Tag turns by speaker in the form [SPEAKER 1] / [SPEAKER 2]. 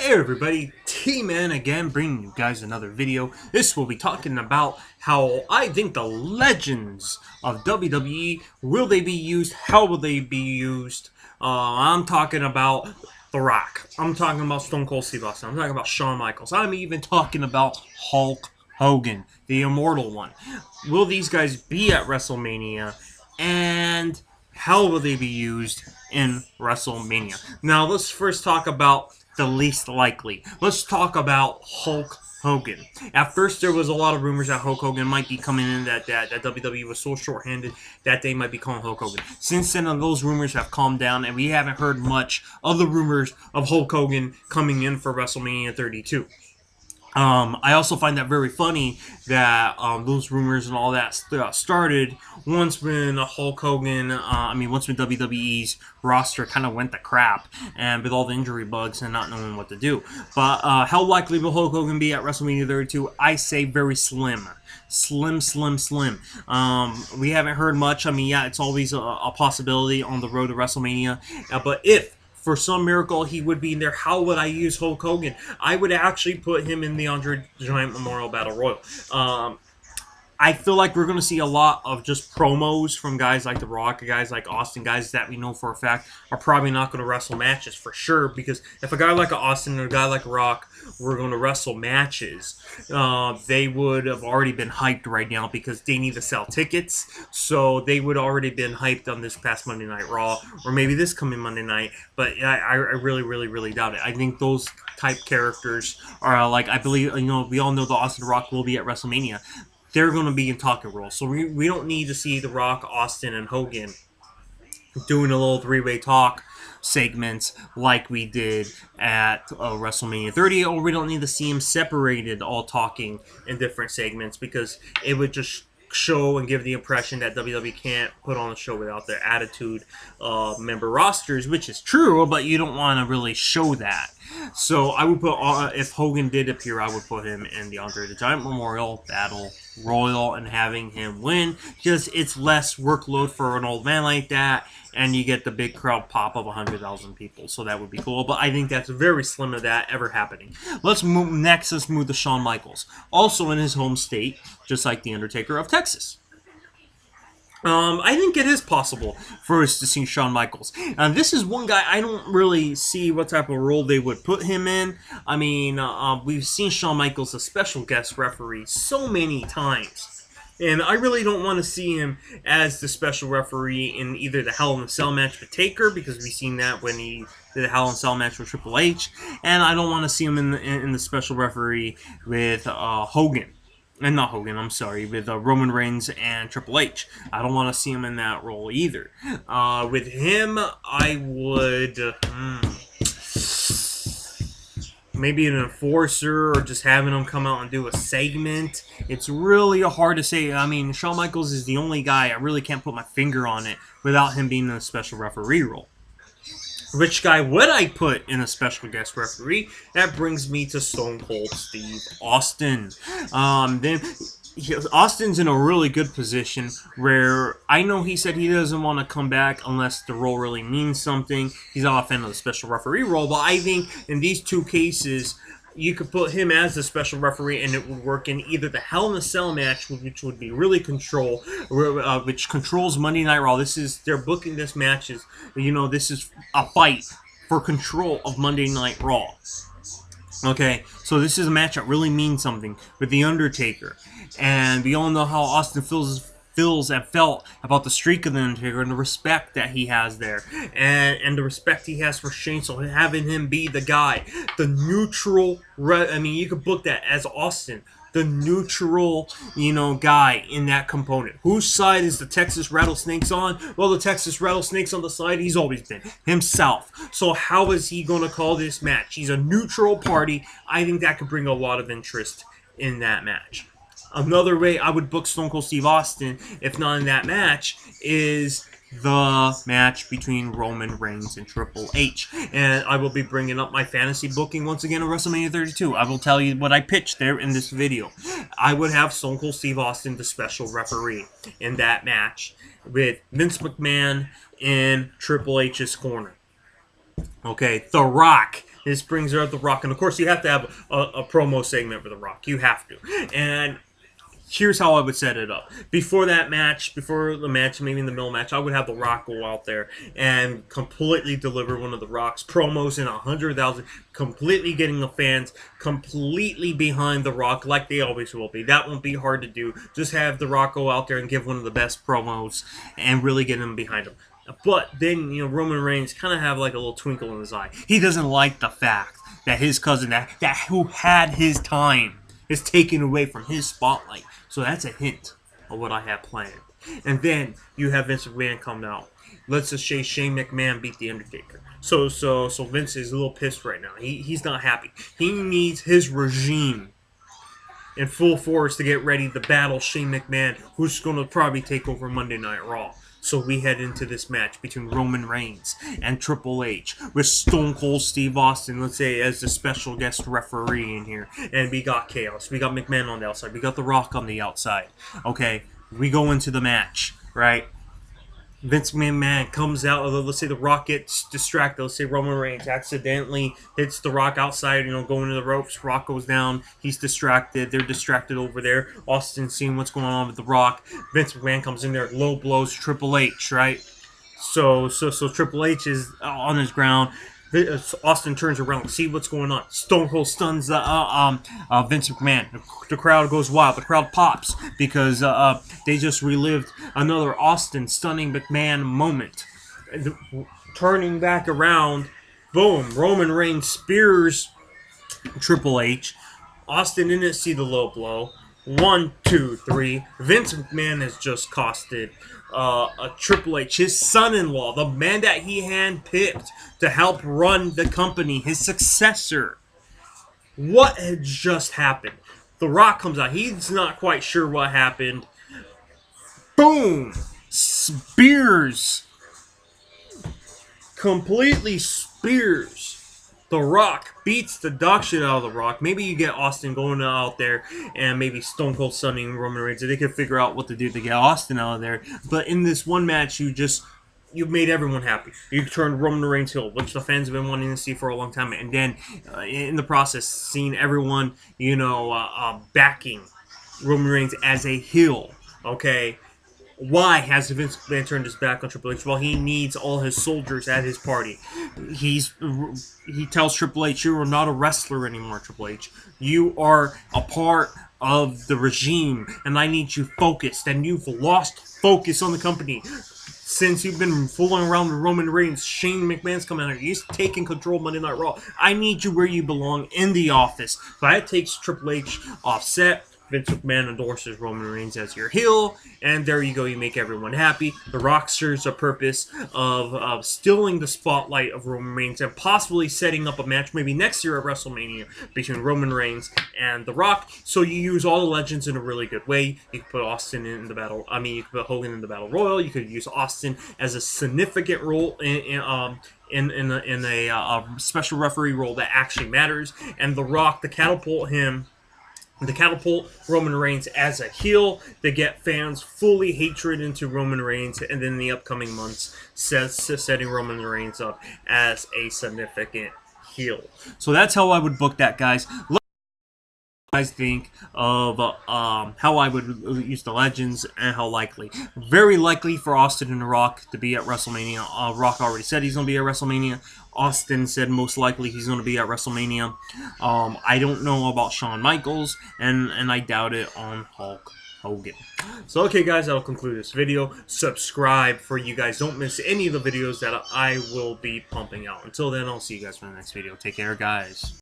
[SPEAKER 1] Hey everybody, T-Man again, bringing you guys another video. This will be talking about how I think the legends of WWE, will they be used, how will they be used. I'm talking about The Rock, I'm talking about Stone Cold Steve Austin, I'm talking about Shawn Michaels, I'm even talking about Hulk Hogan, the immortal one. Will these guys be at WrestleMania, and how will they be used in WrestleMania? Now, let's first talk about the least likely. Let's talk about Hulk Hogan. At first, there was a lot of rumors that Hulk Hogan might be coming in, that WWE was so short-handed that they might be calling Hulk Hogan. Since then, those rumors have calmed down, and we haven't heard much of the rumors of Hulk Hogan coming in for WrestleMania 32. I also find that very funny that those rumors and all that started once when Hulk Hogan, once when WWE's roster kind of went to crap and with all the injury bugs and not knowing what to do. But how likely will Hulk Hogan be at WrestleMania 32? I say very slim. Slim. We haven't heard much. Yeah, it's always a possibility on the road to WrestleMania. But if for some miracle he would be in there, how would I use Hulk Hogan? I would actually put him in the Andre the Giant Memorial Battle Royal. I feel like we're going to see a lot of just promos from guys like The Rock, guys like Austin, guys that we know for a fact are probably not going to wrestle matches for sure. Because if a guy like Austin or a guy like Rock were going to wrestle matches, they would have already been hyped right now because they need to sell tickets. So they would already been hyped on this past Monday Night Raw or maybe this coming Monday night. But I really doubt it. I think those type characters are like, I believe, we all know the Austin Rock will be at WrestleMania. They're going to be in talking roles. So we don't need to see The Rock, Austin, and Hogan doing a little three-way talk segments like we did at WrestleMania 30, or we don't need to see them separated, all talking in different segments, because it would just show and give the impression that WWE can't put on a show without their attitude member rosters, which is true, but you don't want to really show that. So I would put, if Hogan did appear, I would put him in the Andre the Giant Memorial Battle Royal and having him win. Just it's less workload for an old man like that, and you get the big crowd pop of 100,000 people. So that would be cool. But I think that's very slim of that ever happening. Let's move to Shawn Michaels, also in his home state, just like the Undertaker of Texas. I think it is possible for us to see Shawn Michaels. This is one guy I don't really see what type of role they would put him in. We've seen Shawn Michaels as special guest referee so many times. And I really don't want to see him as the special referee in either the Hell in a Cell match with Taker, because we've seen that when he did the Hell in a Cell match with Triple H. And I don't want to see him in the special referee with Hogan. And not Hogan, I'm sorry, with Roman Reigns and Triple H. I don't want to see him in that role either. With him, I would maybe an enforcer, or just having him come out and do a segment. It's really hard to say. Shawn Michaels is the only guy I really can't put my finger on it without him being in a special referee role. Which guy would I put in a special guest referee? That brings me to Stone Cold Steve Austin. Austin's in a really good position where I know he said he doesn't want to come back unless the role really means something. He's not a fan of the special referee role, but I think in these two cases, you could put him as the special referee, and it would work in either the Hell in a Cell match, which would be really which controls Monday Night Raw. They're booking this match as, this is a fight for control of Monday Night Raw. Okay, so this is a match that really means something with The Undertaker, and we all know how Austin feels and felt about the streak of The Undertaker and the respect that he has there, and the respect he has for Shane. So having him be the guy, the neutral, you could book that as Austin, the neutral, guy in that component. Whose side is the Texas Rattlesnakes on? Well, the Texas Rattlesnakes on the side he's always been, himself. So how is he going to call this match? He's a neutral party. I think that could bring a lot of interest in that match. Another way I would book Stone Cold Steve Austin, if not in that match, is the match between Roman Reigns and Triple H. And I will be bringing up my fantasy booking once again at WrestleMania 32. I will tell you what I pitched there in this video. I would have Stone Cold Steve Austin, the special referee, in that match with Vince McMahon in Triple H's corner. Okay, The Rock This brings out The Rock, and of course you have to have a promo segment for The Rock. You have to. And here's how I would set it up. Before the match, maybe in the middle match, I would have The Rock go out there and completely deliver one of The Rock's promos in 100,000, completely getting the fans completely behind The Rock like they always will be. That won't be hard to do. Just have The Rock go out there and give one of the best promos and really get them behind him. But then, Roman Reigns kind of have like a little twinkle in his eye. He doesn't like the fact that his cousin, that who had his time, is taken away from his spotlight. So that's a hint of what I have planned. And then you have Vince McMahon come out. Let's just say Shane McMahon beat The Undertaker. So Vince is a little pissed right now. He's not happy. He needs his regime in full force to get ready to battle Shane McMahon, who's going to probably take over Monday Night Raw. So we head into this match between Roman Reigns and Triple H with Stone Cold Steve Austin, let's say, as the special guest referee in here. And we got Chaos. We got McMahon on the outside. We got The Rock on the outside. Okay, we go into the match, right? Vince McMahon comes out, let's say The Rock gets distracted. Let's say Roman Reigns accidentally hits The Rock outside, going to the ropes. Rock goes down. He's distracted. They're distracted over there. Austin's seeing what's going on with The Rock. Vince McMahon comes in there, low blows Triple H, right? So Triple H is on his ground. Austin turns around to see what's going on. Stone Cold stuns Vince McMahon. The crowd goes wild. The crowd pops because they just relived another Austin stunning McMahon moment. Turning back around, boom, Roman Reigns spears Triple H. Austin didn't see the low blow. 1, 2, 3. Vince McMahon has just costed a Triple H, his son-in-law, the man that he handpicked to help run the company, his successor. What had just happened? The Rock comes out. He's not quite sure what happened. Boom! Spears. Completely spears The Rock, beats the dog shit out of The Rock. Maybe you get Austin going out there and maybe Stone Cold stunning Roman Reigns. They could figure out what to do to get Austin out of there. But in this one match, you've made everyone happy. You turned Roman Reigns heel, which the fans have been wanting to see for a long time. And then, in the process, seeing everyone, backing Roman Reigns as a heel. Okay. Why has Vince McMahon turned his back on Triple H? Well, he needs all his soldiers at his party. He tells Triple H, "You are not a wrestler anymore, Triple H. You are a part of the regime, and I need you focused. And you've lost focus on the company. Since you've been fooling around with Roman Reigns, Shane McMahon's coming out here. He's taking control of Monday Night Raw. I need you where you belong, in the office." So that takes Triple H offset. Vince McMahon endorses Roman Reigns as your heel, and there you go, you make everyone happy. The Rock serves a purpose of stealing the spotlight of Roman Reigns and possibly setting up a match maybe next year at WrestleMania between Roman Reigns and The Rock. So you use all the legends in a really good way. You can put Austin in the battle. You can put Hogan in the Battle Royal. You could use Austin as a significant role in a special referee role that actually matters, and The Rock to catapult Roman Reigns as a heel, to get fans fully hatred into Roman Reigns, and then in the upcoming months, setting Roman Reigns up as a significant heel. So that's how I would book that, guys. Guys think of how I would use the legends and how likely. Very likely for Austin and The Rock to be at WrestleMania. Rock already said he's going to be at WrestleMania. Austin said most likely he's going to be at WrestleMania. I don't know about Shawn Michaels, and I doubt it on Hulk Hogan. So, okay, guys, that'll conclude this video. Subscribe for you guys don't miss any of the videos that I will be pumping out. Until then, I'll see you guys for the next video. Take care, guys.